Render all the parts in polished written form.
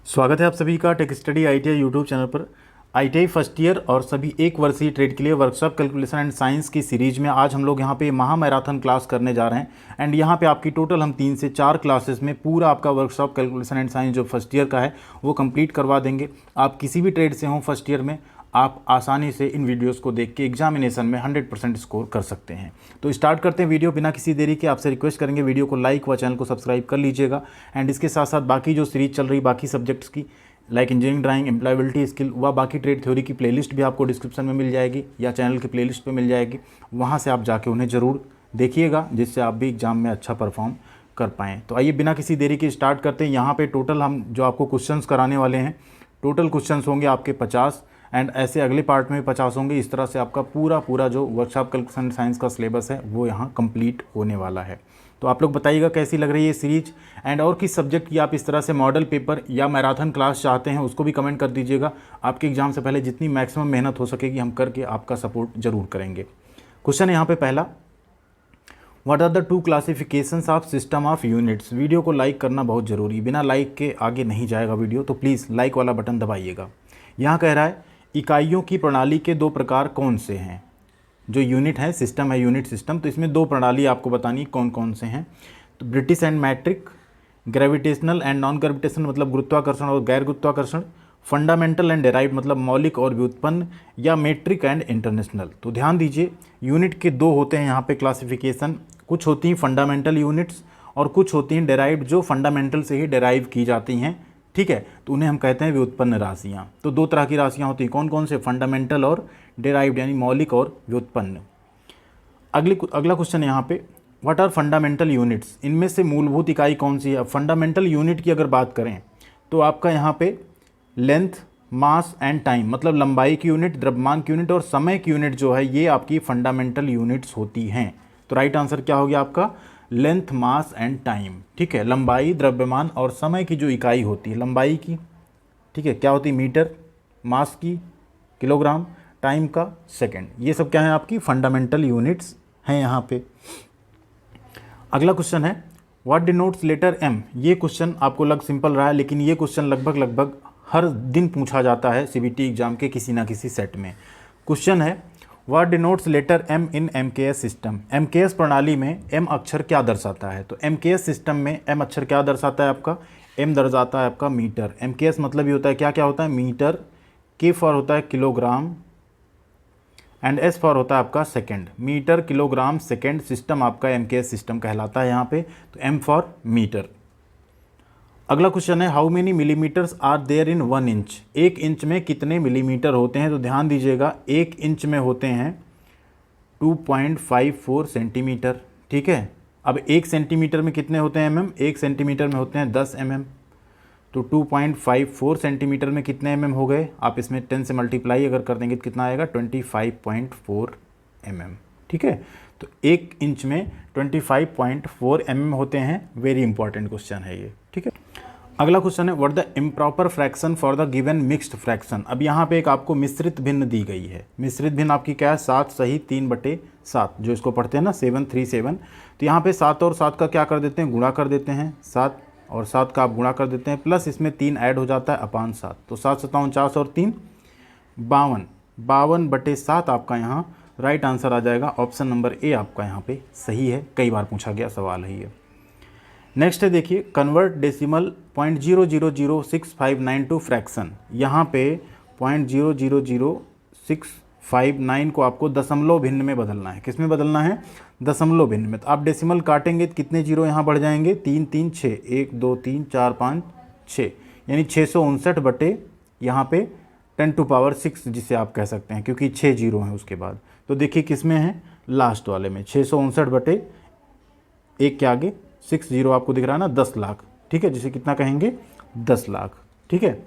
स्वागत है आप सभी का tech study ITI YouTube channel पर। आईटीआई फर्स्ट ईयर और सभी एक वर्षीय ट्रेड के लिए वर्कशॉप कैलकुलेशन एंड साइंस की सीरीज में आज हम लोग यहाँ पे महा मैराथन क्लास करने जा रहे हैं। एंड यहाँ पे आपकी टोटल हम 3 से 4 क्लासेस में पूरा आपका वर्कशॉप कैलकुलेशन एंड साइंस जो फर्स्ट ईयर का है वो कंप्लीट करवा देंगे। आप किसी भी ट्रेड से हों फर्स्ट ईयर में, आप आसानी से इन वीडियोस को देख के एग्जामिनेशन में 100% स्कोर कर सकते हैं। तो स्टार्ट करते हैं वीडियो बिना किसी देरी के। आपसे रिक्वेस्ट करेंगे वीडियो को लाइक व चैनल को सब्सक्राइब कर लीजिएगा। एंड इसके साथ साथ बाकी जो सीरीज चल रही बाकी सब्जेक्ट्स की like engineering, drawing, employability skill व बाकी ट्रेड थ्योरी की प्लेलिस्ट भी आपको डिस्क्रिप्शन में मिल जाएगी या चैनल की प्लेलिस्ट पे मिल जाएगी। वहाँ से आप जाके उन्हें ज़रूर देखिएगा जिससे आप भी एग्जाम में अच्छा परफॉर्म कर पाएँ। तो आइए बिना किसी देरी के स्टार्ट करते हैं। यहाँ पे टोटल हम जो आपको क्वेश्चंस कराने वाले हैं, टोटल क्वेश्चंस होंगे आपके 50 एंड ऐसे अगले पार्ट में 50 होंगे। इस तरह से आपका पूरा जो वर्कशॉप कैलकुलेशन साइंस का सिलेबस है वो यहाँ कंप्लीट होने वाला है। तो आप लोग बताइएगा कैसी लग रही है ये सीरीज। एंड और किस सब्जेक्ट की आप इस तरह से मॉडल पेपर या मैराथन क्लास चाहते हैं उसको भी कमेंट कर दीजिएगा। आपके एग्जाम से पहले जितनी मैक्सिमम मेहनत हो सकेगी हम करके आपका सपोर्ट जरूर करेंगे। क्वेश्चन यहाँ पे पहला, what are the 2 classifications of system of units. Video को लाइक करना बहुत ज़रूरी, बिना लाइक के आगे नहीं जाएगा वीडियो, तो प्लीज़ लाइक वाला बटन दबाइएगा। यहाँ कह रहा है इकाइयों की प्रणाली के 2 प्रकार कौन से हैं। जो यूनिट है, सिस्टम है, यूनिट सिस्टम, तो इसमें 2 प्रणाली आपको बतानी कौन कौन से हैं। तो British and metric, gravitational and non gravitational मतलब गुरुत्वाकर्षण और गैर गुरुत्वाकर्षण, फंडामेंटल एंड डेराइव्ड मतलब मौलिक और व्युत्पन्न, या मेट्रिक एंड इंटरनेशनल। तो ध्यान दीजिए यूनिट के 2 होते हैं यहाँ पे क्लासिफिकेशन। कुछ होती हैं फंडामेंटल यूनिट्स और कुछ होती हैं डेराइव्ड जो फंडामेंटल से ही डेराइव की जाती हैं, ठीक है। तो उन्हें हम कहते हैं व्युत्पन्न राशियाँ। तो 2 तरह की राशियाँ होती हैं, कौन कौन से, फंडामेंटल और डेराइव्ड यानी मौलिक और व्युत्पन्न। अगला क्वेश्चन यहाँ पे, व्हाट आर फंडामेंटल यूनिट्स। इनमें से मूलभूत इकाई कौन सी है। फंडामेंटल यूनिट की अगर बात करें तो आपका यहाँ पे लेंथ, मास एंड टाइम मतलब लंबाई की यूनिट, द्रव्यमान की यूनिट और समय की यूनिट जो है ये आपकी फंडामेंटल यूनिट्स होती हैं। तो राइट आंसर क्या हो गया आपका, लेंथ, मास एंड टाइम, ठीक है। लंबाई, द्रव्यमान और समय की जो इकाई होती है, लंबाई की, ठीक है, क्या होती है, मीटर, मास की किलोग्राम, टाइम का सेकंड, ये सब क्या है आपकी फंडामेंटल यूनिट्स हैं यहाँ पे। अगला क्वेश्चन है, व्हाट डिनोट्स लेटर एम। ये क्वेश्चन आपको लग सिंपल रहा है लेकिन ये क्वेश्चन लगभग हर दिन पूछा जाता है सीबीटी एग्जाम के किसी ना किसी सेट में। क्वेश्चन है, what denotes letter M in MKS system. MKS प्रणाली में एम अक्षर क्या दर्शाता है। तो एमकेएस सिस्टम में एम अक्षर क्या दर्शाता है आपका, एम दर्शाता है आपका मीटर। एमकेएस मतलब ये होता है क्या क्या होता है, मीटर, के फॉर होता है किलोग्राम एंड एस फॉर होता है आपका second. Metre, kilogram, second, system आपका एमकेएस सिस्टम कहलाता है यहाँ पे। तो एम फॉर मीटर। अगला क्वेश्चन है, how many millimetres are there in 1 inch. 1 inch में कितने मिलीमीटर होते हैं। तो ध्यान दीजिएगा 1 इंच में होते हैं 2.54 सेंटीमीटर, ठीक है। अब 1 सेंटीमीटर में कितने होते हैं mm, 1 सेंटीमीटर में होते हैं 10 mm। तो 2.54 सेंटीमीटर में कितने mm हो गए, आप इसमें 10 से मल्टीप्लाई अगर कर देंगे तो कितना आएगा 25.4 mm, ठीक है। तो 1 इंच में 25.4 mm होते हैं। वेरी इंपॉर्टेंट क्वेश्चन है ये, ठीक है। अगला क्वेश्चन है, what the improper fraction for the given mixed fraction. अब यहाँ पे एक आपको मिश्रित भिन्न दी गई है। मिश्रित भिन्न आपकी क्या है, 7 सही 3/7, जो इसको पढ़ते हैं ना 7/3/7। तो यहाँ पे 7 और 7 का क्या कर देते हैं, गुणा कर देते हैं, 7 और 7 का आप गुणा कर देते हैं, प्लस इसमें 3 ऐड हो जाता है अपान 7। तो 7 7 49 और 3 52, 52/7 आपका यहाँ राइट आंसर आ जाएगा। ऑप्शन नंबर ए आपका यहाँ पे सही है, कई बार पूछा गया सवाल है ये। नेक्स्ट है देखिए, कन्वर्ट डेसिमल 0.0006592 टू फ्रैक्शन। यहाँ पे 0.00065 को आपको दशमलव भिन्न में बदलना है। किस में बदलना है, दशमलव भिन्न में। तो आप डेसिमल काटेंगे तो कितने जीरो यहाँ बढ़ जाएंगे, 3 3 6, 1 2 3 4 5 6, यानी 659 बटे यहाँ पे 10⁻⁶ जिसे आप कह सकते हैं, क्योंकि 6 जीरो हैं उसके बाद। तो देखिए किस में है, लास्ट वाले में 659 बटे 1 के आगे 6 जीरो आपको दिख रहा है ना, 10 लाख, ठीक है, जिसे कितना कहेंगे 10 लाख, ठीक है।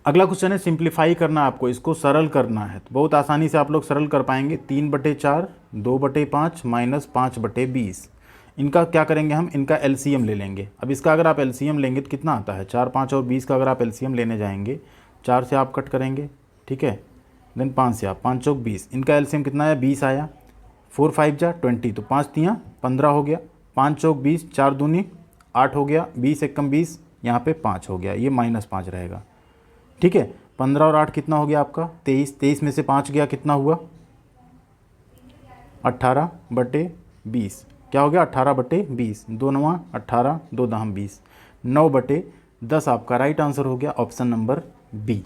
अगला क्वेश्चन है, सिंप्लीफाई करना, आपको इसको सरल करना है। तो बहुत आसानी से आप लोग सरल कर पाएंगे। 3/4, 2/5 माइनस 5/20। इनका क्या करेंगे हम, इनका एलसीएम ले लेंगे। अब इसका अगर आप एलसीएम लेंगे तो कितना आता है, 4 5 और 20 का अगर आप एलसीएम लेने जाएंगे, 4 से आप कट करेंगे, ठीक है, देन 5 से आप 5 चौक 20, इनका एलसीएम कितना आया 20 आया, 4 5 जा 20, तो 5 3 15 हो गया, 5 चौक 20, 4 दूनी 8 हो गया, 20 एकम 20, यहाँ पे 5 हो गया, ये -5 रहेगा। ठीक है, 15 और 8 कितना हो गया आपका 23, 23 में से 5 गया कितना हुआ 18/20, क्या हो गया 18/20, 2 9 18, 2 10 20, 9/10 आपका राइट आंसर हो गया, ऑप्शन नंबर बी।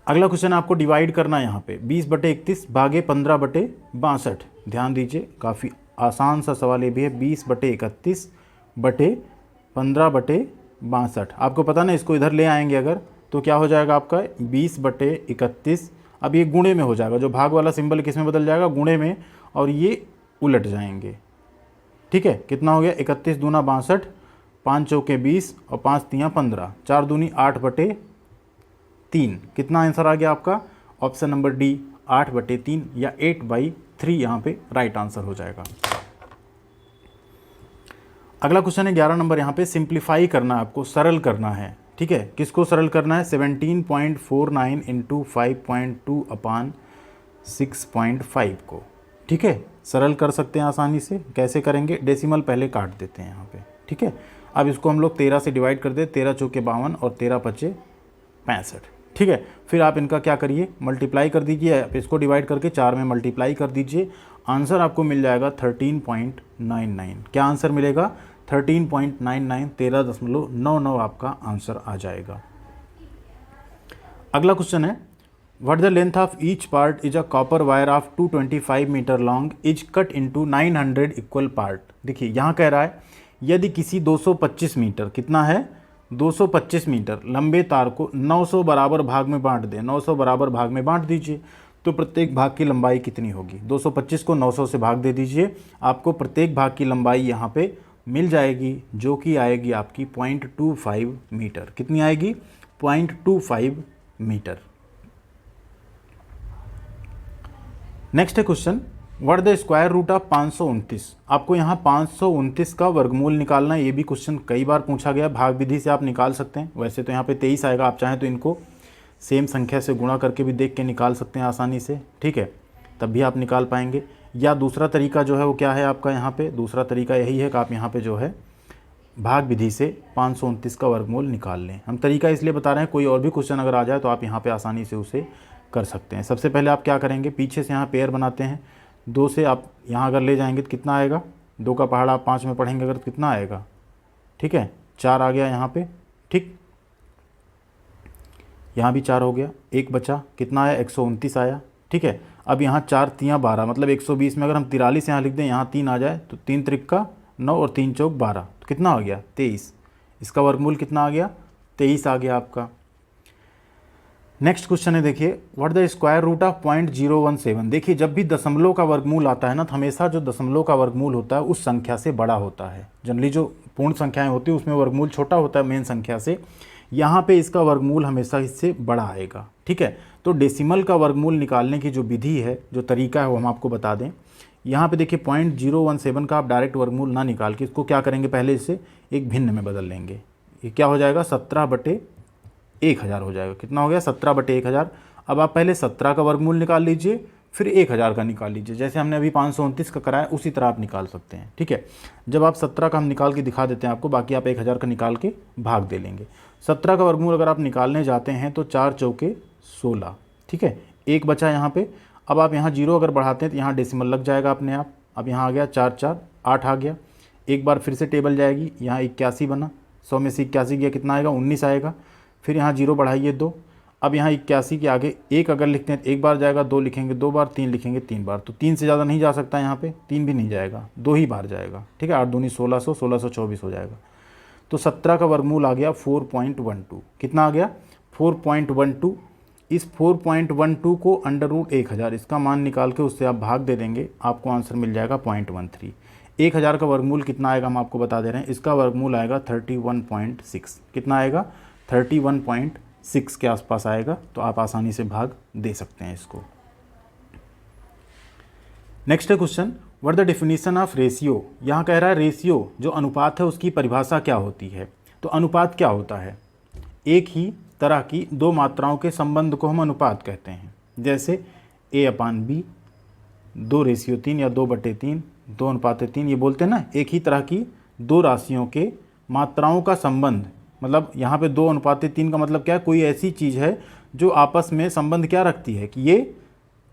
अगला क्वेश्चन आपको डिवाइड करना है यहाँ पे 20/31 भागे 15/62। ध्यान दीजिए, काफ़ी आसान सा सवाल ये भी है। 20/31 बटे 15/62। आपको पता ना, इसको इधर ले आएंगे अगर तो क्या हो जाएगा आपका 20/31। अब ये गुणे में हो जाएगा, जो भाग वाला सिंबल किस में बदल जाएगा, गुणे में, और ये उलट जाएंगे। ठीक है, कितना हो गया 31 दूना 62, 5 चौके 20 और 5 तियाँ 15, 4 दूनी 8/3। कितना आंसर आ गया आपका, ऑप्शन नंबर डी 8/3 या 8/3 यहाँ पे राइट आंसर हो जाएगा। अगला क्वेश्चन है 11 नंबर। यहाँ पे सिंप्लीफाई करना है आपको, सरल करना है। ठीक है, किसको सरल करना है, 17.49 × 5.2/6.5 को। ठीक है, सरल कर सकते हैं आसानी से। कैसे करेंगे, डेसिमल पहले काट देते हैं यहाँ पे। ठीक है, अब इसको हम लोग 13 से डिवाइड कर दे, 13 चौके 52 और 13 पचे 65। ठीक है, फिर आप इनका क्या करिए, मल्टीप्लाई कर दीजिए। आप इसको डिवाइड करके 4 में मल्टीप्लाई कर दीजिए, आंसर आपको मिल जाएगा 13.99। क्या आंसर मिलेगा 13.99, 13.99 आपका आंसर आ जाएगा। अगला क्वेश्चन है, what the length of each part is a copper wire of 225 metre long is cut into 900 equal part. देखिए यहाँ कह रहा है, यदि किसी 225 मीटर, कितना है 225 मीटर लंबे तार को 900 बराबर भाग में बांट दें, 900 बराबर भाग में बांट दीजिए, तो प्रत्येक भाग की लंबाई कितनी होगी। 225 को 900 से भाग दे दीजिए, आपको प्रत्येक भाग की लंबाई यहाँ पे मिल जाएगी, जो कि आएगी आपकी 0.25 मीटर। कितनी आएगी 0.25 मीटर। नेक्स्ट है question, what the square root of 529। आपको यहाँ 529 का वर्गमूल निकालना है। ये भी क्वेश्चन कई बार पूछा गया, भाग विधि से आप निकाल सकते हैं। वैसे तो यहाँ पे 23 आएगा, आप चाहें तो इनको सेम संख्या से गुणा करके भी देख के निकाल सकते हैं आसानी से। ठीक है, तब भी आप निकाल पाएंगे। या दूसरा तरीका जो है वो क्या है आपका, यहाँ पे दूसरा तरीका यही है कि आप यहाँ पे जो है भाग विधि से 529 का वर्गमूल निकाल लें। हम तरीका इसलिए बता रहे हैं, कोई और भी क्वेश्चन अगर आ जाए तो आप यहाँ पे आसानी से उसे कर सकते हैं। सबसे पहले आप क्या करेंगे, पीछे से यहाँ पेयर बनाते हैं, 2 से आप यहाँ अगर ले जाएंगे तो कितना आएगा, 2 का पहाड़ा आप 5 में पढ़ेंगे अगर तो कितना आएगा। ठीक है, 4 आ गया यहाँ पे। ठीक, यहाँ भी 4 हो गया, 1 बचा, कितना आया 129 आया। ठीक है, अब यहाँ 4 तियाँ 12, मतलब 120 में अगर हम 43 यहाँ लिख दें, यहाँ 3 आ जाए तो 3 त्रिक 9 और 3 चौक 12, तो कितना आ गया 23। इसका वर्गमूल कितना आ गया 23 आ गया आपका। नेक्स्ट क्वेश्चन है, देखिए what the square root of 0.017। देखिए जब भी दशमलव का वर्गमूल आता है ना, तो हमेशा जो दशमलव का वर्गमूल होता है उस संख्या से बड़ा होता है। जनरली जो पूर्ण संख्याएं होती है उसमें वर्गमूल छोटा होता है मेन संख्या से, यहाँ पे इसका वर्गमूल हमेशा इससे बड़ा आएगा। ठीक है, तो डेसिमल का वर्गमूल निकालने की जो विधि है, जो तरीका है, वो हम आपको बता दें। यहाँ पे देखिए 0.017 का आप डायरेक्ट वर्गमूल ना निकाल के इसको क्या करेंगे, पहले इसे एक भिन्न में बदल लेंगे। ये क्या हो जाएगा 17/1000 हो जाएगा। कितना हो गया 17/1000। अब आप पहले 17 का वर्गमूल निकाल लीजिए, फिर 1000 का निकाल लीजिए। जैसे हमने अभी 529 का कराया उसी तरह आप निकाल सकते हैं। ठीक है, जब आप 17 का हम निकाल के दिखा देते हैं आपको, बाकी आप 1000 का निकाल के भाग दे लेंगे। 17 का वर्गमूल अगर आप निकालने जाते हैं तो 4 चौके 16। ठीक है, 1 बचा यहाँ पे। अब आप यहाँ 0 अगर बढ़ाते हैं तो यहाँ डेसिमल लग जाएगा अपने आप। अब यहाँ आ गया 4 4 8 आ गया। एक बार फिर से टेबल जाएगी, यहाँ 81 बना, 100 में से 81 गया, कितना आएगा 19 आएगा। फिर यहाँ 0 बढ़ाइए 2। अब यहाँ 81 के आगे 1 अगर लिखते हैं तो 1 बार जाएगा, 2 लिखेंगे 2 बार, 3 लिखेंगे 3 बार, तो 3 से ज़्यादा नहीं जा सकता यहाँ पे, 3 भी नहीं जाएगा, 2 ही बार जाएगा। ठीक है, 8 दूनी 1600, 1624 हो जाएगा। तो 17 का वर्गमूल आ गया 4.12। कितना आ गया 4.12। इस 4.12 को √1000 इसका मान निकाल के उससे आप भाग दे देंगे, आपको आंसर मिल जाएगा 0.13। 1000 का वर्गमूल कितना आएगा हम आपको बता दे रहे हैं, इसका वर्गमूल आएगा 31.6। कितना आएगा 31.6 के आसपास आएगा। तो आप आसानी से भाग दे सकते हैं इसको। नेक्स्ट है question, what the definition of ratio. यहाँ कह रहा है रेशियो जो अनुपात है उसकी परिभाषा क्या होती है। तो अनुपात क्या होता है, एक ही तरह की दो मात्राओं के संबंध को हम अनुपात कहते हैं। जैसे A/B, 2:3 या 2/3, 2:3, ये बोलते हैं ना, एक ही तरह की दो राशियों के मात्राओं का संबंध, मतलब यहाँ पे 2:3 का मतलब क्या है, कोई ऐसी चीज़ है जो आपस में संबंध क्या रखती है कि ये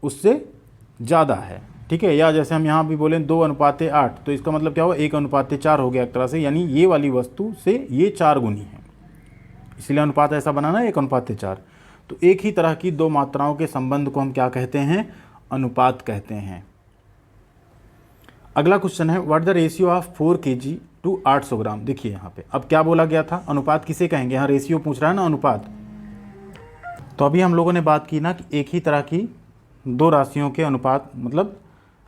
उससे ज़्यादा है, ठीक है। या जैसे हम यहाँ भी बोलें 2:8, तो इसका मतलब क्या हुआ, 1:4 हो गया एक तरह से, यानी ये वाली वस्तु से ये 4 गुनी है, इसलिए अनुपात ऐसा बनाना 1:4। तो एक ही तरह की दो मात्राओं के संबंध को हम क्या कहते हैं, अनुपात कहते हैं। अगला क्वेश्चन है what the ratio of 4 kg to 800 gram. देखिए यहाँ पे अब क्या बोला गया था, अनुपात किसे कहेंगे, यहाँ रेशियो पूछ रहा है ना, अनुपात। तो अभी हम लोगों ने बात की ना कि एक ही तरह की दो राशियों के अनुपात, मतलब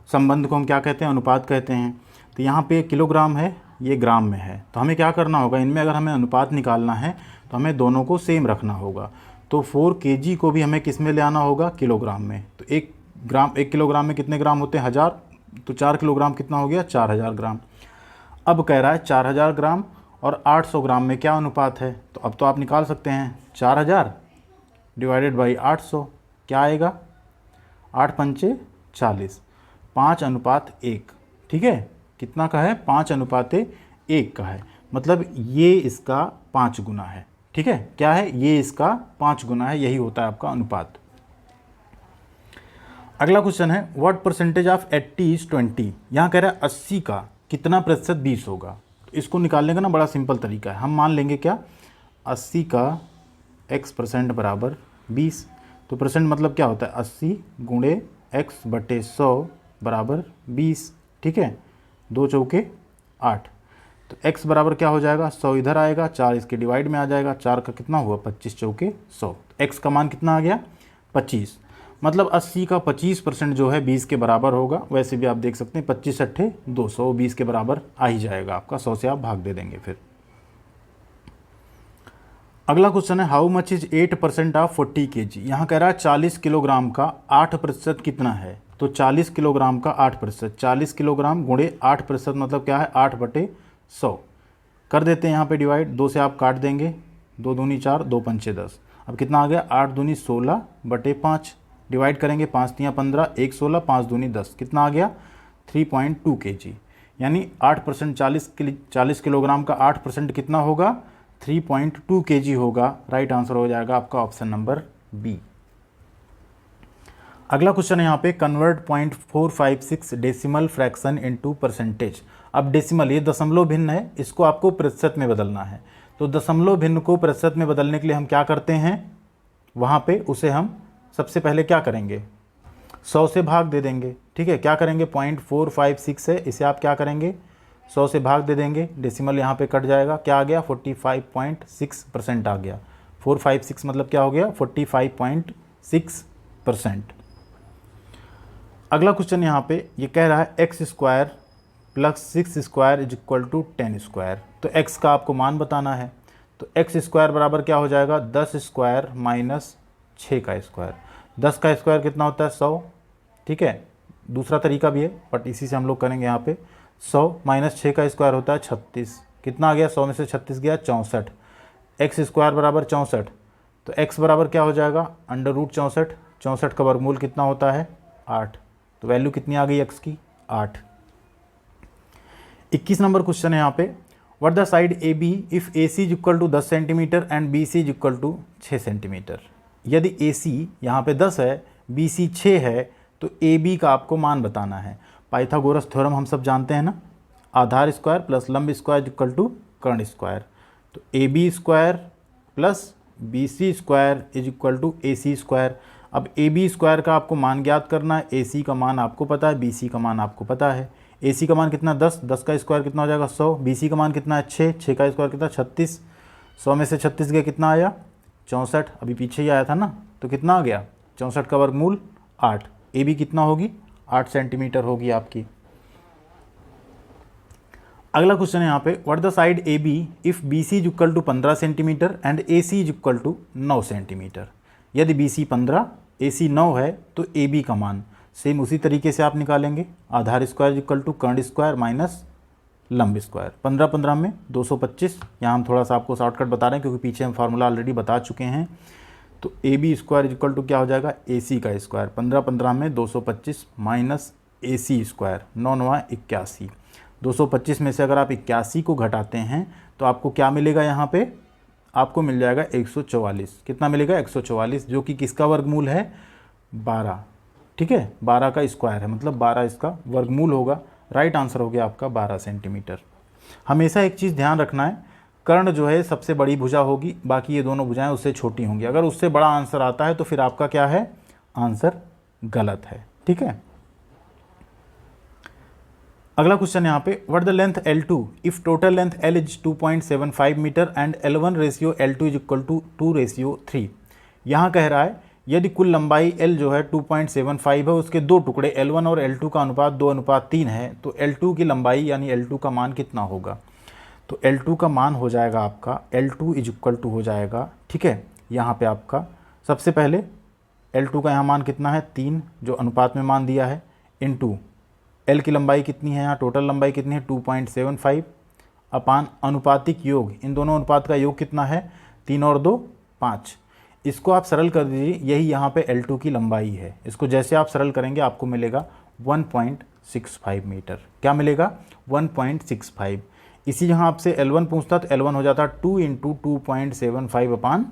संबंध को हम क्या कहते हैं, अनुपात कहते हैं। तो यहाँ पे किलोग्राम है, ये ग्राम में है, तो हमें क्या करना होगा, इनमें अगर हमें अनुपात निकालना है तो हमें दोनों को सेम रखना होगा। तो 4 kg को भी हमें किस में ले आना होगा, किलोग्राम में। तो 1 किलोग्राम में कितने ग्राम होते हैं, 1000, तो 4 किलोग्राम कितना हो गया, 4000 ग्राम। अब कह रहा है 4000 ग्राम और 800 ग्राम में क्या अनुपात है, तो अब तो आप निकाल सकते हैं 4000 डिवाइडेड बाई 800, क्या आएगा, 8 पंचे 40, 5:1, ठीक है। कितना का है, 5:1 का है, मतलब ये इसका 5 गुना है, ठीक है। क्या है, ये इसका 5 गुना है, यही होता है आपका अनुपात। अगला क्वेश्चन है व्हाट परसेंटेज ऑफ 80 इज 20। यहाँ कह रहा है 80 का कितना प्रतिशत 20 होगा। इसको निकालने का ना बड़ा सिंपल तरीका है, हम मान लेंगे क्या, 80 का x% बराबर 20। तो परसेंट मतलब क्या होता है, 80 गुणे x/100 बराबर 20, ठीक है। 2 चौके 8, तो x बराबर क्या हो जाएगा, 100 इधर आएगा, 4 इसके डिवाइड में आ जाएगा, 4 का कितना हुआ, 25 चौके 100, x का मान कितना आ गया, 25। मतलब 80 का 25% जो है 20 के बराबर होगा। वैसे भी आप देख सकते हैं 25 अट्ठे 200, 20 के बराबर आ ही जाएगा आपका, 100 से आप भाग दे देंगे फिर। अगला क्वेश्चन है how much is 8% of 40 kg। यहाँ कह रहा है 40 किलोग्राम का 8% कितना है। तो 40 किलोग्राम का 8%, 40 किलोग्राम गुणे 8% मतलब क्या है, 8/100 कर देते हैं यहाँ पे डिवाइड, 2 से आप काट देंगे, 2 दूनी 4, 2 पंचे 10। अब कितना आ गया, 8 दूनी 16/5 डिवाइड करेंगे, 5 तियाँ 15, 1 16, 5 दूनी 10, कितना आ गया, 3.2 kg। यानी 8%, 40 किलोग्राम का 8% कितना होगा, 3.2 kg होगा। राइट आंसर हो जाएगा आपका ऑप्शन नंबर बी। अगला क्वेश्चन है यहाँ पे convert 0.456 decimal fraction into percentage. अब डेसिमल ये दशमलव भिन्न है, इसको आपको प्रतिशत में बदलना है। तो दशमलव भिन्न को प्रतिशत में बदलने के लिए हम क्या करते हैं, वहाँ पे उसे हम सबसे पहले क्या करेंगे, 100 से भाग दे देंगे, ठीक है। क्या करेंगे, 0.456 है, इसे आप क्या करेंगे, 100 से भाग दे देंगे, डेसिमल यहाँ पे कट जाएगा, क्या आ गया, 45.6% आ गया। 456 मतलब क्या हो गया, 45.6%। अगला क्वेश्चन यहाँ पे ये कह रहा है x² + 6² इज इक्वल टू 10²। तो x का आपको मान बताना है। तो x² बराबर क्या हो जाएगा, 10² माइनस 6 का स्क्वायर। 10 का स्क्वायर कितना होता है, 100, ठीक है। दूसरा तरीका भी है बट इसी से हम लोग करेंगे यहाँ पे। 100 माइनस 6 का स्क्वायर होता है 36, कितना आ गया, 100 में से 36 गया 64। x² बराबर 64, तो x बराबर क्या हो जाएगा, √64। 64 का वर्गमूल कितना होता है, 8। तो वैल्यू कितनी आ गई x की, 8। 21 नंबर क्वेश्चन है यहाँ पे what the side AB if AC is equal to 10 centimetre and BC is equal to 6 centimetre. यदि AC यहाँ पे 10 है, BC 6 है, तो AB का आपको मान बताना है। पाइथागोरस थ्योरम हम सब जानते हैं ना, आधार स्क्वायर प्लस लंब स्क्वायर इज इक्वल टू कर्ण स्क्वायर। तो AB² plus BC² is equal to AC²। अब AB² का आपको मान ज्ञात करना है, AC का मान आपको पता है, BC का मान आपको पता है। AC का मान कितना, 10, 10 का स्क्वायर कितना हो जाएगा, 100। BC का मान कितना है, 6, 6 का स्क्वायर कितना, 36। 100 में से 36 गया, कितना आया, 64। अभी पीछे ही आया था ना, तो कितना आ गया, 64 का वर्गमूल 8। AB कितना होगी, 8 सेंटीमीटर होगी आपकी। अगला क्वेश्चन है यहाँ पे what the side AB if BC is equal to 15 centimetre and AC is equal to 9 centimetre. यदि BC 15, AC 9 है, तो AB का मान सेम उसी तरीके से आप निकालेंगे, आधार स्क्वायर इज इक्वल टू कर्ण स्क्वायर माइनस लंब स्क्वायर। 15 15 में 225। यहाँ हम थोड़ा सा आपको शॉर्टकट बता रहे हैं क्योंकि पीछे हम फार्मूला ऑलरेडी बता चुके हैं। तो AB² इज इक्वल टू क्या हो जाएगा, AC का स्क्वायर। 15 15 में 225 माइनस AC² 9 9 81। 225 में से अगर आप 81 को घटाते हैं तो आपको क्या मिलेगा, यहाँ पे आपको मिल जाएगा 144। कितना मिलेगा, 144, जो कि किसका वर्गमूल है, 12। ठीक है, 12 का स्क्वायर है, मतलब 12 इसका वर्गमूल होगा। राइट आंसर हो गया आपका 12 सेंटीमीटर। हमेशा एक चीज़ ध्यान रखना है, कर्ण जो है सबसे बड़ी भुजा होगी, बाकी ये दोनों भुजाएं उससे छोटी होंगी। अगर उससे बड़ा आंसर आता है तो फिर आपका क्या है, आंसर गलत है। ठीक है, अगला क्वेश्चन यहाँ पे, what the length L2 if total length L is 2.75 metre and L1 ratio L2 is equal to 2:3। यहाँ कह रहा है यदि कुल लंबाई L जो है 2.75 है, उसके दो टुकड़े L1 और L2 का अनुपात 2:3 है, तो L2 की लंबाई यानी L2 का मान कितना होगा। तो L2 का मान हो जाएगा आपका, L2 इज इक्वल टू हो जाएगा, ठीक है, यहाँ पे आपका सबसे पहले L2 का यहाँ मान कितना है, 3 जो अनुपात में मान दिया है, इनटू L की लंबाई कितनी है, यहाँ टोटल लंबाई कितनी है 2.75 अपान अनुपातिक योग, इन दोनों अनुपात का योग कितना है, 3 और 2 5। इसको आप सरल कर दीजिए, यही यहाँ पे L2 की लंबाई है। इसको जैसे आप सरल करेंगे आपको मिलेगा 1.65 मीटर। क्या मिलेगा, 1.65। इसी जहाँ आपसे L1 पूछता तो L1 हो जाता 2 × 2.75 अपान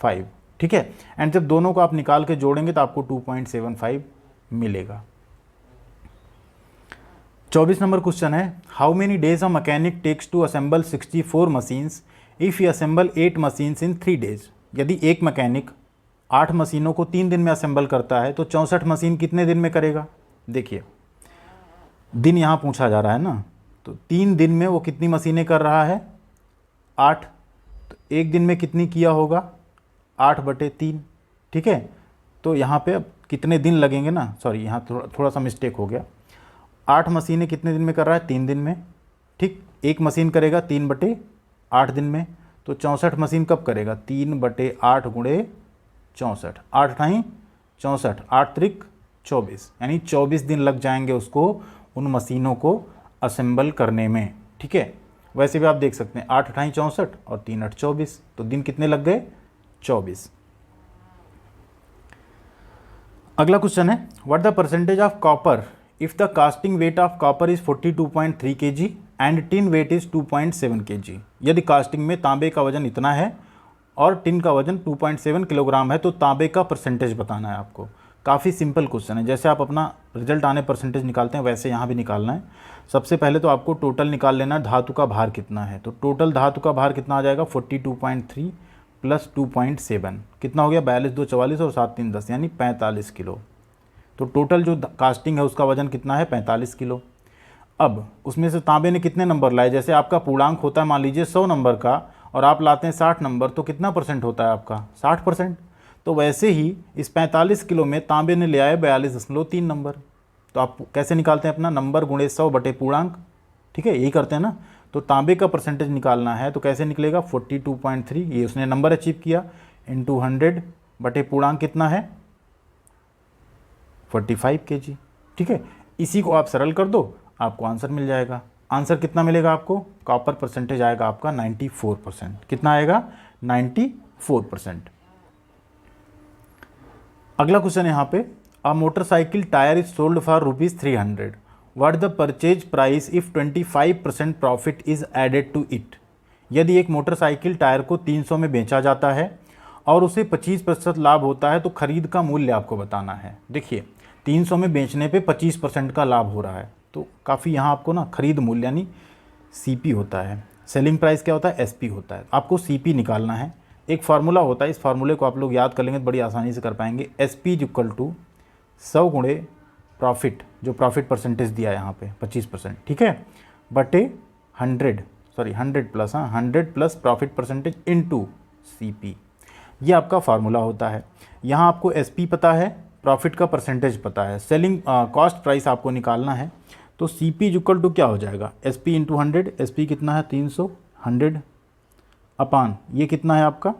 5। ठीक है, एंड जब दोनों को आप निकाल के जोड़ेंगे तो आपको 2.75 मिलेगा। 24 नंबर क्वेश्चन है, how many days a mechanic takes to assemble 64 machines if you assemble 8 machines in 3 days. यदि एक मैकेनिक 8 मशीनों को 3 दिन में असेंबल करता है तो 64 मशीन कितने दिन में करेगा। देखिए दिन यहाँ पूछा जा रहा है ना, तो 3 दिन में वो कितनी मशीनें कर रहा है, 8। तो एक दिन में कितनी किया होगा, 8/3। ठीक है, तो यहाँ पे अब कितने दिन लगेंगे ना, सॉरी यहाँ थोड़ा सा मिस्टेक हो गया। 8 मशीनें कितने दिन में कर रहा है, 3 दिन में। ठीक, एक मशीन करेगा 3/8 दिन में, तो 64 मशीन कब करेगा, 3/8 गुणे 64, 8 × 64, 8 त्रिक 24, यानी 24 दिन लग जाएंगे उसको उन मशीनों को असेंबल करने में। ठीक है, वैसे भी आप देख सकते हैं 8 × 64 और 3 × 24, तो दिन कितने लग गए, 24। अगला क्वेश्चन है, what the percentage of copper if the casting weight of copper is 42.3 kg and tin weight is 2.7 kg। यदि कास्टिंग में तांबे का वजन इतना है और टिन का वजन 2.7 किलोग्राम है तो तांबे का परसेंटेज बताना है आपको। काफ़ी सिंपल क्वेश्चन है, जैसे आप अपना रिजल्ट आने परसेंटेज निकालते हैं वैसे यहाँ भी निकालना है। सबसे पहले तो आपको टोटल निकाल लेना है, धातु का भार कितना है। तो टोटल धातु का भार कितना आ जाएगा, 42.3 + 2.7 कितना हो गया, 42 2 44 और 7 3 10, यानी 45 किलो। तो टोटल जो कास्टिंग है उसका वजन कितना है, 45 किलो। अब उसमें से तांबे ने कितने नंबर लाए, जैसे आपका पूर्णांक होता है मान लीजिए 100 नंबर का और आप लाते हैं 60 नंबर, तो कितना परसेंट होता है आपका, 60%। तो वैसे ही इस 45 किलो में तांबे ने ले आए 42.3 नंबर। तो आप कैसे निकालते हैं, अपना नंबर गुणे 100 बटे पूर्णांक। ठीक है, यही करते हैं ना। तो तांबे का परसेंटेज निकालना है तो कैसे निकलेगा, 42.3, ये उसने नंबर अचीव किया, इंटू 100 बटे पूर्णांक कितना है, 45 kg। ठीक है, इसी को आप सरल कर दो, आपको आंसर मिल जाएगा। आंसर कितना मिलेगा आपको, कॉपर परसेंटेज आएगा आपका 94%। कितना आएगा, 94%। अगला क्वेश्चन यहाँ पे, a motorcycle tyre is sold for ₹300, what the purchase price if 25% profit is added to it. यदि एक मोटरसाइकिल टायर को 300 में बेचा जाता है और उसे 25% लाभ होता है तो खरीद का मूल्य आपको बताना है। देखिए 300 में बेचने पे 25% का लाभ हो रहा है, तो काफ़ी यहाँ आपको ना खरीद मूल्य यानी CP होता है, सेलिंग प्राइस क्या होता है, SP होता है। आपको CP निकालना है। एक फार्मूला होता है, इस फार्मूले को आप लोग याद कर लेंगे तो बड़ी आसानी से कर पाएंगे। SP = 100 गुणे प्रॉफिट, जो प्रॉफिट परसेंटेज दिया है यहाँ पे 25%, ठीक है, बटे 100 plus profit percentage into CP। ये आपका फार्मूला होता है। यहाँ आपको SP पता है, प्रॉफिट का परसेंटेज पता है, सेलिंग कॉस्ट प्राइस आपको निकालना है। तो CP = क्या हो जाएगा, SP × 100। SP कितना है, 300, 100 अपान ये कितना है आपका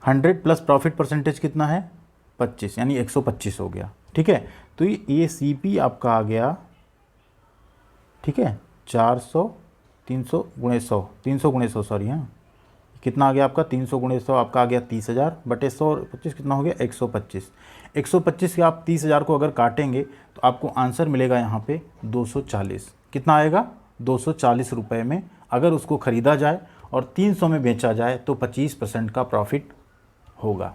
100 प्लस प्रॉफिट परसेंटेज कितना है 25, यानी 125 हो गया। ठीक है, तो ये CP आपका आ गया, ठीक है, 400 300 गुणे 100 300 गुणे 100 सॉरी, हाँ कितना आ गया आपका 300 गुणे 100 आपका आ गया 30,000 बटे 100 कितना हो गया 125। 125 के आप 30,000 को अगर काटेंगे तो आपको आंसर मिलेगा यहाँ पे 240। कितना आएगा 240 रुपये में अगर उसको ख़रीदा जाए और 300 में बेचा जाए तो 25% का प्रॉफिट होगा।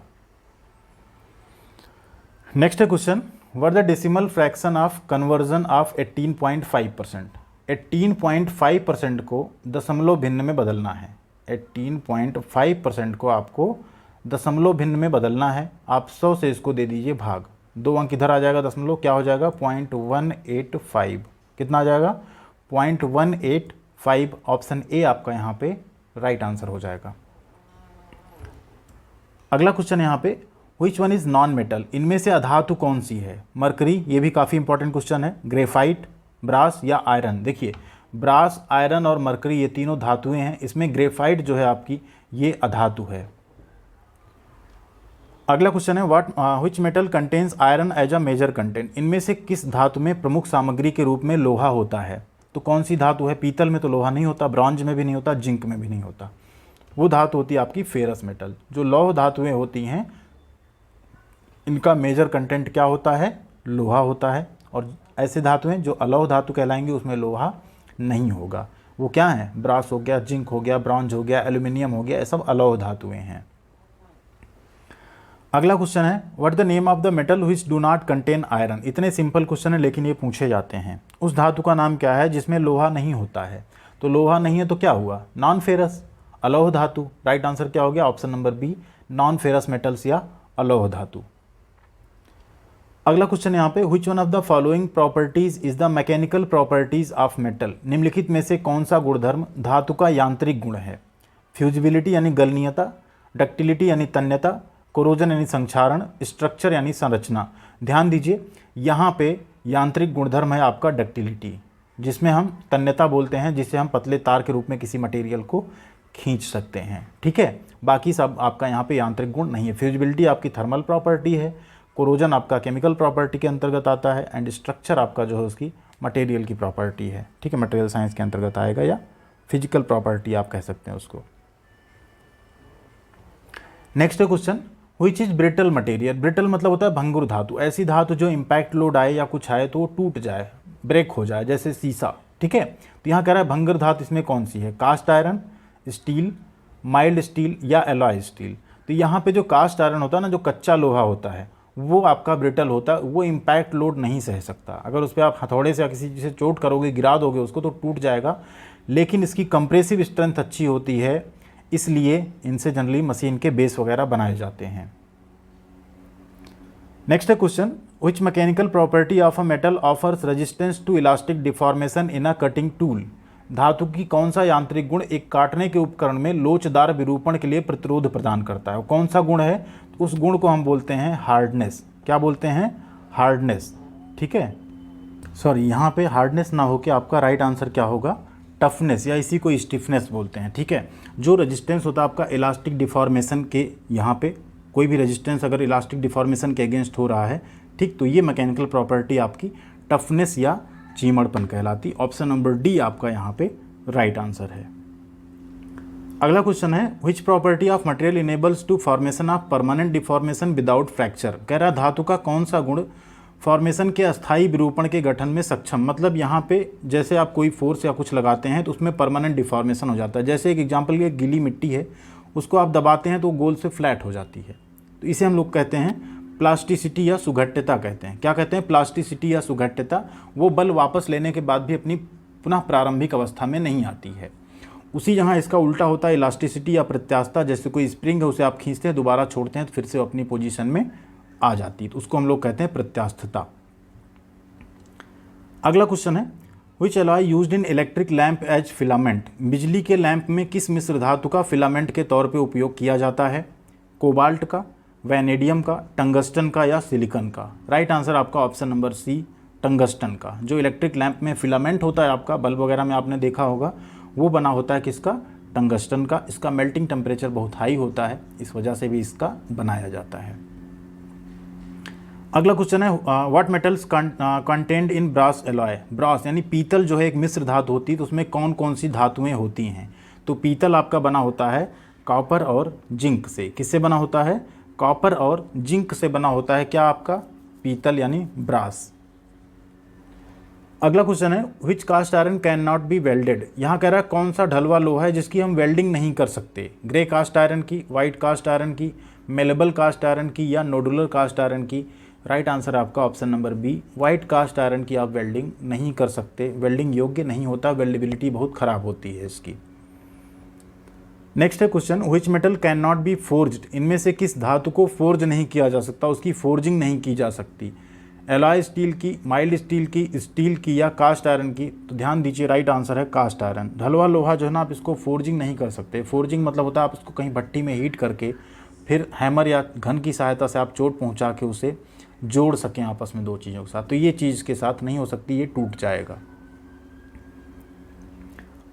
Next question, what the decimal fraction of conversion of 18.5%। 18.5% को दशमलव भिन्न में बदलना है। 18.5% को आपको दशमलव भिन्न में बदलना है। आप 100 से इसको दे दीजिए भाग, 2 अंक इधर आ जाएगा, दशमलव क्या हो जाएगा 0.185। कितना आ जाएगा 0.185। ऑप्शन ए आपका यहाँ पे राइट आंसर हो जाएगा। अगला क्वेश्चन यहाँ पे, which one is non metal. इनमें से अधातु कौन सी है। मरकरी, ये भी काफ़ी इंपॉर्टेंट क्वेश्चन है। ग्रेफाइट, ब्रास या आयरन। देखिए ब्रास, आयरन और मरकरी ये तीनों धातुएं हैं। इसमें ग्रेफाइट जो है आपकी ये अधातु है। अगला क्वेश्चन है, which metal contains iron as a major content. इनमें से किस धातु में प्रमुख सामग्री के रूप में लोहा होता है। तो कौन सी धातु है। पीतल में तो लोहा नहीं होता, ब्रॉन्ज में भी नहीं होता, जिंक में भी नहीं होता। वो धातु होती है आपकी फेरस मेटल। जो लौह धातुएं होती हैं इनका मेजर कंटेंट क्या होता है, लोहा होता है। और ऐसे धातुएं जो अलौह धातु कहलाएंगी उसमें लोहा नहीं होगा। वो क्या है, ब्रास हो गया, जिंक हो गया, ब्रॉन्ज हो गया, एल्यूमिनियम हो गया, ये सब अलौह धातुएं हैं। अगला क्वेश्चन है, what the name of the metal which do not contain iron. इतने सिंपल क्वेश्चन है लेकिन ये पूछे जाते हैं। उस धातु का नाम क्या है जिसमें लोहा नहीं होता है। तो लोहा नहीं है तो क्या हुआ, नॉन फेरस, अलौह धातु। राइट आंसर क्या हो गया, option number B, non ferrous metals या अलौह धातु। अगला क्वेश्चन यहाँ पे, which one of the following properties is the mechanical properties of metal. निम्नलिखित में से कौन सा गुणधर्म धातु का यांत्रिक गुण है। फ्यूजिबिलिटी यानी गलनीयता, डक्टिलिटी यानी तन्यता, कोरोजन यानी संक्षारण, स्ट्रक्चर यानी संरचना। ध्यान दीजिए यहाँ पे यांत्रिक गुणधर्म है आपका डक्टिलिटी, जिसमें हम तन्यता बोलते हैं, जिसे हम पतले तार के रूप में किसी मटेरियल को खींच सकते हैं। ठीक है, बाकी सब आपका यहाँ पे यांत्रिक गुण नहीं है। फ्यूजिबिलिटी आपकी थर्मल प्रॉपर्टी है, कोरोजन आपका केमिकल प्रॉपर्टी के अंतर्गत आता है, एंड स्ट्रक्चर आपका जो है उसकी मटेरियल की प्रॉपर्टी है। ठीक है, मटेरियल साइंस के अंतर्गत आएगा या फिजिकल प्रॉपर्टी आप कह सकते हैं उसको। Next question, which is brittle material. Brittle मतलब होता है भंगुर धातु। ऐसी धातु जो इम्पैक्ट लोड आए या कुछ आए तो वो टूट जाए, ब्रेक हो जाए, जैसे शीशा। ठीक है, तो यहाँ कह रहा है भंगुर धातु इसमें कौन सी है, cast iron, steel, mild steel या एलॉय स्टील। तो यहाँ पे जो कास्ट आयरन होता है ना, जो कच्चा लोहा होता है, वो आपका ब्रिटल होता है। वो इम्पैक्ट लोड नहीं सह सकता। अगर उस पर आप हथौड़े से या किसी चीज़ से चोट करोगे, गिरा दोगे उसको, तो टूट जाएगा। लेकिन इसकी कंप्रेसिव स्ट्रेंथ अच्छी होती है, इसलिए इनसे जनरली मशीन के बेस वगैरह बनाए जाते हैं। Next question, which mechanical property of a metal offers resistance to elastic deformation in a cutting tool. धातु की कौन सा यांत्रिक गुण एक काटने के उपकरण में लोचदार विरूपण के लिए प्रतिरोध प्रदान करता है। कौन सा गुण है, उस गुण को हम बोलते हैं हार्डनेस। क्या बोलते हैं, हार्डनेस। ठीक है, सॉरी यहाँ पे हार्डनेस ना होकर आपका राइट आंसर क्या होगा, टफनेस, या इसी को स्टिफनेस बोलते हैं। ठीक है, जो रेजिस्टेंस होता है आपका इलास्टिक डिफॉर्मेशन के, यहाँ पे कोई भी रेजिस्टेंस अगर इलास्टिक डिफॉर्मेशन के अगेंस्ट हो रहा है, ठीक, तो ये मैकेनिकल प्रॉपर्टी आपकी टफनेस या चीमड़पन कहलाती। ऑप्शन नंबर डी आपका यहाँ पे राइट आंसर है। अगला क्वेश्चन है, which property of material enables to formation of permanent deformation without fracture. कह रहा धातु का कौन सा गुण फॉर्मेशन के अस्थायी विरूपण के गठन में सक्षम। मतलब यहाँ पे जैसे आप कोई फोर्स या कुछ लगाते हैं तो उसमें परमानेंट डिफॉर्मेशन हो जाता है। जैसे एक एग्जांपल की गीली मिट्टी है, उसको आप दबाते हैं तो गोल से फ्लैट हो जाती है। तो इसे हम लोग कहते हैं प्लास्टिसिटी या सुघट्यता कहते हैं। क्या कहते हैं, प्लास्टिसिटी या सुघट्यता। वो बल वापस लेने के बाद भी अपनी पुनः प्रारंभिक अवस्था में नहीं आती है। उसी यहाँ इसका उल्टा होता है इलास्टिसिटी या प्रत्यास्थता। जैसे कोई स्प्रिंग है, उसे आप खींचते हैं, दोबारा छोड़ते हैं तो फिर से अपनी पोजीशन में आ जाती है, तो उसको हम लोग कहते हैं प्रत्यास्थता। अगला क्वेश्चन है, which alloy used in electric lamp as filament. बिजली के लैंप में किस मिश्र धातु का फिलामेंट के तौर पे उपयोग किया जाता है। कोबाल्ट का, वैनेडियम का, टंगस्टन का या सिलिकॉन का। राइट आंसर आपका ऑप्शन नंबर सी, टंगस्टन का। जो इलेक्ट्रिक लैंप में फिलामेंट होता है आपका, बल्ब वगैरह में आपने देखा होगा, वो बना होता है किसका, टंगस्टन का। इसका मेल्टिंग टेम्परेचर बहुत हाई होता है, इस वजह से भी इसका बनाया जाता है। अगला क्वेश्चन है, what metals contained in brass alloy. Brass यानी पीतल जो है एक मिश्र धातु होती है, तो उसमें कौन कौन सी धातुएं होती हैं। तो पीतल आपका बना होता है कॉपर और जिंक से। किससे बना होता है? कॉपर और जिंक से बना होता है क्या आपका? पीतल यानी ब्रास। अगला क्वेश्चन है which cast iron can not be welded. यहाँ कह रहा है कौन सा ढलवा लोहा है जिसकी हम वेल्डिंग नहीं कर सकते? ग्रे कास्ट आयरन की, वाइट कास्ट आयरन की, मेलेबल कास्ट आयरन की या नोडुलर कास्ट आयरन की। राइट आंसर आपका option number B, white cast iron की आप वेल्डिंग नहीं कर सकते, वेल्डिंग योग्य नहीं होता, वेल्डेबिलिटी बहुत खराब होती है इसकी। नेक्स्ट है question which metal can not B forged. इनमें से किस धातु को फोर्ज नहीं किया जा सकता, उसकी फोर्जिंग नहीं की जा सकती? एलॉय स्टील की, माइल्ड स्टील की या कास्ट आयरन की? तो ध्यान दीजिए राइट आंसर है कास्ट आयरन। ढलवा लोहा जो है ना आप इसको फोर्जिंग नहीं कर सकते। फोर्जिंग मतलब होता है आप इसको कहीं भट्टी में हीट करके फिर हैमर या घन की सहायता से आप चोट पहुंचा के उसे जोड़ सकें आपस में दो चीज़ों के साथ, तो ये चीज़ के साथ नहीं हो सकती, ये टूट जाएगा।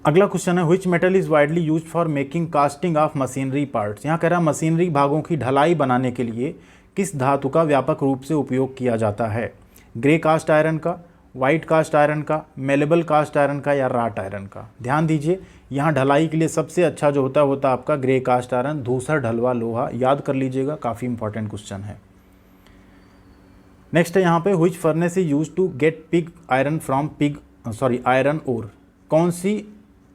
अगला क्वेश्चन है which metal is widely use for making casting of machinery parts. यहाँ कह रहा है मशीनरी भागों की ढलाई बनाने के लिए किस धातु का व्यापक रूप से उपयोग किया जाता है? ग्रे कास्ट आयरन का, वाइट कास्ट आयरन का, मेलेबल कास्ट आयरन का या राट आयरन का? ध्यान दीजिए यहाँ ढलाई के लिए सबसे अच्छा जो होता है आपका ग्रे कास्ट आयरन, धूसर ढलवा लोहा। याद कर लीजिएगा, काफ़ी इंपॉर्टेंट क्वेश्चन है। नेक्स्ट है यहाँ पे which furnace is use to get pig iron from iron ore. कौन सी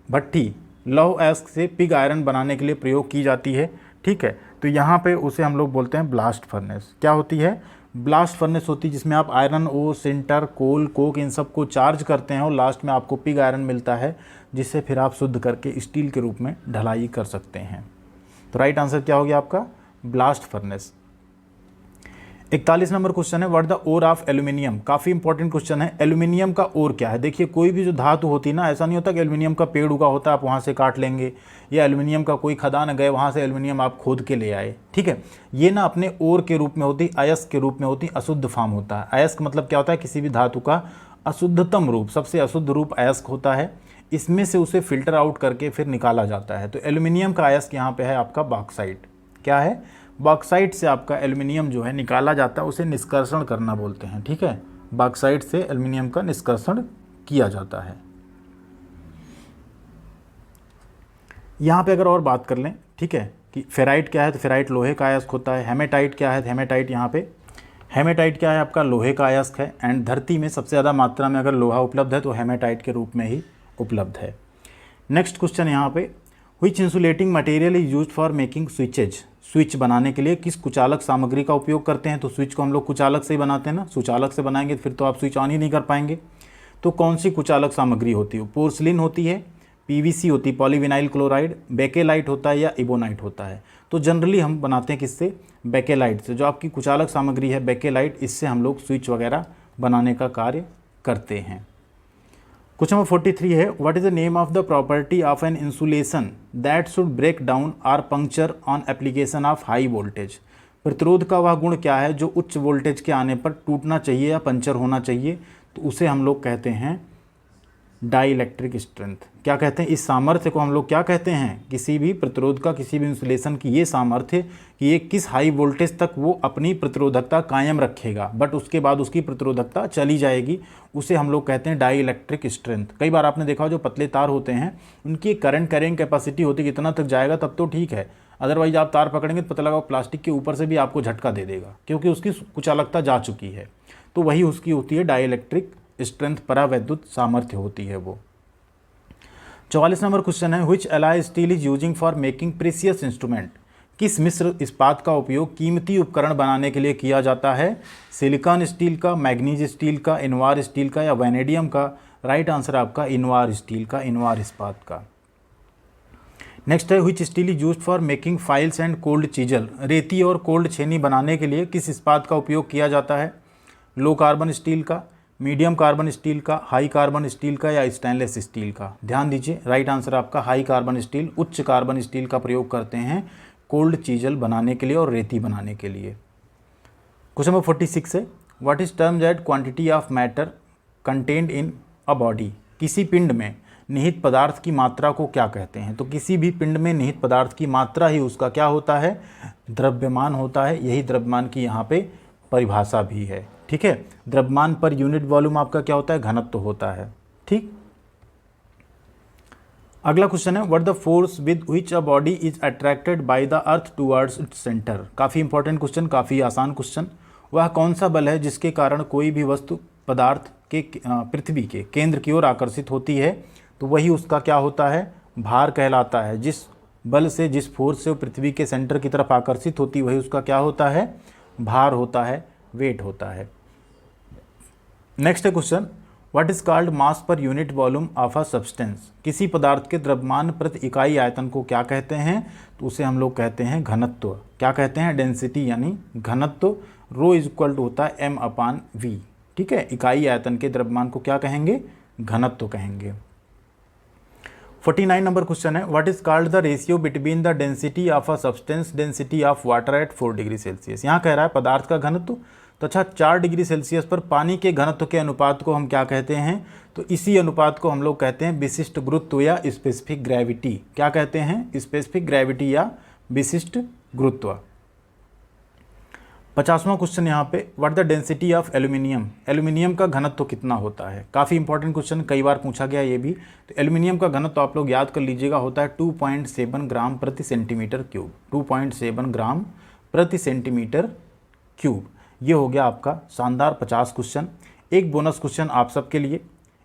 भट्टी लौह अयस्क से पिग आयरन बनाने के लिए प्रयोग की जाती है? ठीक है, तो यहाँ पे उसे हम लोग बोलते हैं ब्लास्ट फर्नेस। क्या होती है? ब्लास्ट फर्नेस होती है जिसमें आप आयरन ओर, सिंटर, कोल, कोक इन सब को चार्ज करते हैं और लास्ट में आपको पिग आयरन मिलता है जिससे फिर आप शुद्ध करके स्टील के रूप में ढलाई कर सकते हैं। तो राइट आंसर क्या हो गया आपका? Blast furnace. 41 नंबर क्वेश्चन है what the ore of aluminium. काफ़ी इंपॉर्टेंट क्वेश्चन है। एल्यूमिनियम का ओर क्या है? देखिए कोई भी जो धातु होती है ना, ऐसा नहीं होता कि एल्यूमिनियम का पेड़ उगा होता है आप वहाँ से काट लेंगे, या एल्यूमिनियम का कोई खदान गए वहाँ से एल्यूमिनियम आप खोद के ले आए। ठीक है, ये ना अपने ओर के रूप में होती, अयस्क के रूप में होती, अशुद्ध फॉर्म होता है। अयस्क मतलब क्या होता है? किसी भी धातु का अशुद्धतम रूप, सबसे अशुद्ध रूप अयस्क होता है। इसमें से उसे फिल्टर आउट करके फिर निकाला जाता है। तो एल्यूमिनियम का अयस्क यहाँ पे है आपका बॉक्साइट। क्या है? बॉक्साइट से आपका एल्यूमिनियम जो है निकाला जाता है, उसे निष्कर्षण करना बोलते हैं। ठीक है, बॉक्साइट से एल्यूमिनियम का निष्कर्षण किया जाता है। यहाँ पे अगर और बात कर लें, ठीक है, कि फेराइट क्या है, तो फेराइट लोहे का अयस्क होता है। हेमेटाइट क्या है? हेमेटाइट यहाँ पे हेमेटाइट क्या है? आपका लोहे का अयस्क है। एंड धरती में सबसे ज़्यादा मात्रा में अगर लोहा उपलब्ध है तो हेमेटाइट के रूप में ही उपलब्ध है। नेक्स्ट क्वेश्चन यहाँ पे which insulating material is use for making switches. Switch बनाने के लिए किस कुचालक सामग्री का उपयोग करते हैं? तो स्विच को हम लोग कुचालक से ही बनाते हैं ना, सुचालक से बनाएंगे फिर तो आप स्विच ऑन ही नहीं कर पाएंगे। तो कौन सी कुचालक सामग्री होती है? पोर्सिलिन होती है, पीवीसी होती, पॉलीविनाइल क्लोराइड, बेकेलाइट होता है या इबोनाइट होता है? तो जनरली हम बनाते हैं किससे? बेकेलाइट से। जो आपकी कुचालक सामग्री है बेकेलाइट, इससे हम लोग स्विच वगैरह बनाने का कार्य करते हैं। क्वेश्चन नंबर 43 है what is the name of the property of an insulation that should break down और puncture on application of high voltage. प्रतिरोध का वह गुण क्या है जो उच्च वोल्टेज के आने पर टूटना चाहिए या पंचर होना चाहिए? तो उसे हम लोग कहते हैं डाई इलेक्ट्रिक स्ट्रेंथ। क्या कहते हैं? इस सामर्थ्य को हम लोग क्या कहते हैं? किसी भी प्रतिरोध का, किसी भी इंसुलेशन की ये सामर्थ्य कि ये किस हाई वोल्टेज तक वो अपनी प्रतिरोधकता कायम रखेगा, बट उसके बाद उसकी प्रतिरोधकता चली जाएगी, उसे हम लोग कहते हैं डाई इलेक्ट्रिक स्ट्रेंथ। कई बार आपने देखा जो पतले तार होते हैं उनकी करंट कैरिंग कैपेसिटी होती है, कितना तक जाएगा तब तो ठीक है, अदरवाइज आप तार पकड़ेंगे तो पता लगा प्लास्टिक के ऊपर से भी आपको झटका दे देगा क्योंकि उसकी कुचालकता जा चुकी है। तो वही उसकी होती है डाई इलेक्ट्रिक स्ट्रेंथ, परावैद्युत सामर्थ्य होती है वो। 44 नंबर क्वेश्चन है which alloy steel is using for making precious instrument. किस मिश्र इस्पात का उपयोग कीमती उपकरण बनाने के लिए किया जाता है? सिलिकॉन स्टील का, मैग्नीज स्टील का, इनवार स्टील का या वैनेडियम का? राइट आंसर आपका इनवार स्टील का, इनवार इस्पात का। नेक्स्ट है which steel is used for making files and cold chisel. रेती और कोल्ड छेनी बनाने के लिए किस इस्पात का उपयोग किया जाता है? लो कार्बन स्टील का, मीडियम कार्बन स्टील का, हाई कार्बन स्टील का या स्टेनलेस स्टील का? ध्यान दीजिए राइट आंसर आपका हाई कार्बन स्टील, उच्च कार्बन स्टील का प्रयोग करते हैं कोल्ड चीजल बनाने के लिए और रेती बनाने के लिए। क्वेश्चन नंबर 46 है what is termed as quantity of matter contained in a body. किसी पिंड में निहित पदार्थ की मात्रा को क्या कहते हैं? तो किसी भी पिंड में निहित पदार्थ की मात्रा ही उसका क्या होता है? द्रव्यमान होता है। यही द्रव्यमान की यहाँ पे परिभाषा भी है। ठीक है, द्रव्यमान पर यूनिट वॉल्यूम आपका क्या होता है? घनत्व होता है। ठीक, अगला क्वेश्चन है what the force with which a body is attracted by the earth towards its centre. काफ़ी इंपॉर्टेंट क्वेश्चन, काफ़ी आसान क्वेश्चन। वह कौन सा बल है जिसके कारण कोई भी वस्तु पदार्थ के पृथ्वी के केंद्र की ओर आकर्षित होती है, तो वही उसका क्या होता है, भार कहलाता है। जिस बल से, जिस फोर्स से वो पृथ्वी के सेंटर की तरफ आकर्षित होती है वही उसका क्या होता है, भार होता है, वेट होता है। Next question what is called mass per unit volume of a substance. किसी पदार्थ के द्रव्यमान प्रति इकाई आयतन को क्या कहते हैं, तो उसे हम लोग कहते हैं घनत्व। क्या कहते हैं, डेंसिटी यानी घनत्व। रो इज इक्वल टू होता है m/v। ठीक है, इकाई आयतन के द्रव्यमान को क्या कहेंगे, घनत्व कहेंगे। 49 नंबर क्वेश्चन है what is called the ratio between the density of a substance density of water at 4 degree Celsius. यहाँ कह रहा है पदार्थ का घनत्व, तो अच्छा 4 डिग्री सेल्सियस पर पानी के घनत्व के अनुपात को हम क्या कहते हैं, तो इसी अनुपात को हम लोग कहते हैं विशिष्ट गुरुत्व या स्पेसिफिक ग्रेविटी। क्या कहते हैं, स्पेसिफिक ग्रेविटी या विशिष्ट गुरुत्व। 50वां क्वेश्चन यहाँ पे what the density of aluminium. Aluminium का घनत्व कितना होता है, काफ़ी इंपॉर्टेंट क्वेश्चन, कई बार पूछा गया ये भी। तो एल्यूमिनियम का घनत्व आप लोग याद कर लीजिएगा, होता है 2.7 ग्राम प्रति सेंटीमीटर क्यूब। 2.7 ग्राम प्रति सेंटीमीटर क्यूब। ये हो गया आपका शानदार 50 क्वेश्चन। एक बोनस क्वेश्चन आप सबके लिए,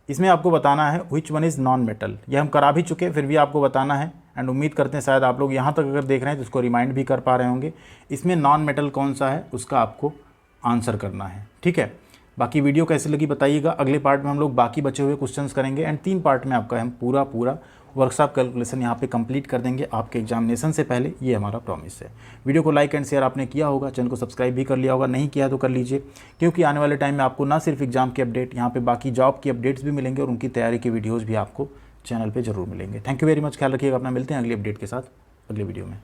इसमें आपको बताना है which one is non metal. ये हम करा भी चुके हैं, फिर भी आपको बताना है। एंड उम्मीद करते हैं शायद आप लोग यहाँ तक अगर देख रहे हैं तो उसको रिमाइंड भी कर पा रहे होंगे। इसमें नॉन मेटल कौन सा है उसका आपको आंसर करना है। ठीक है, बाकी वीडियो कैसी लगी बताइएगा। अगले पार्ट में हम लोग बाकी बचे हुए क्वेश्चंस करेंगे एंड 3 पार्ट में आपका हम पूरा वर्कशॉप कैलकुलेशन यहाँ पे कंप्लीट कर देंगे आपके एग्जामिनेशन से पहले, ये हमारा प्रॉमिस है। वीडियो को लाइक एंड शेयर आपने किया होगा, चैनल को सब्सक्राइब भी कर लिया होगा, नहीं किया तो कर लीजिए, क्योंकि आने वाले टाइम में आपको ना सिर्फ एग्जाम के अपडेट, यहाँ पे बाकी जॉब की अपडेट्स भी मिलेंगे और उनकी तैयारी के वीडियोज़ भी आपको चैनल पर जरूर मिलेंगे। थैंक यू वेरी मच, ख्याल रखिएगा अपना, मिलते हैं अगली अपडेट के साथ अगले वीडियो में।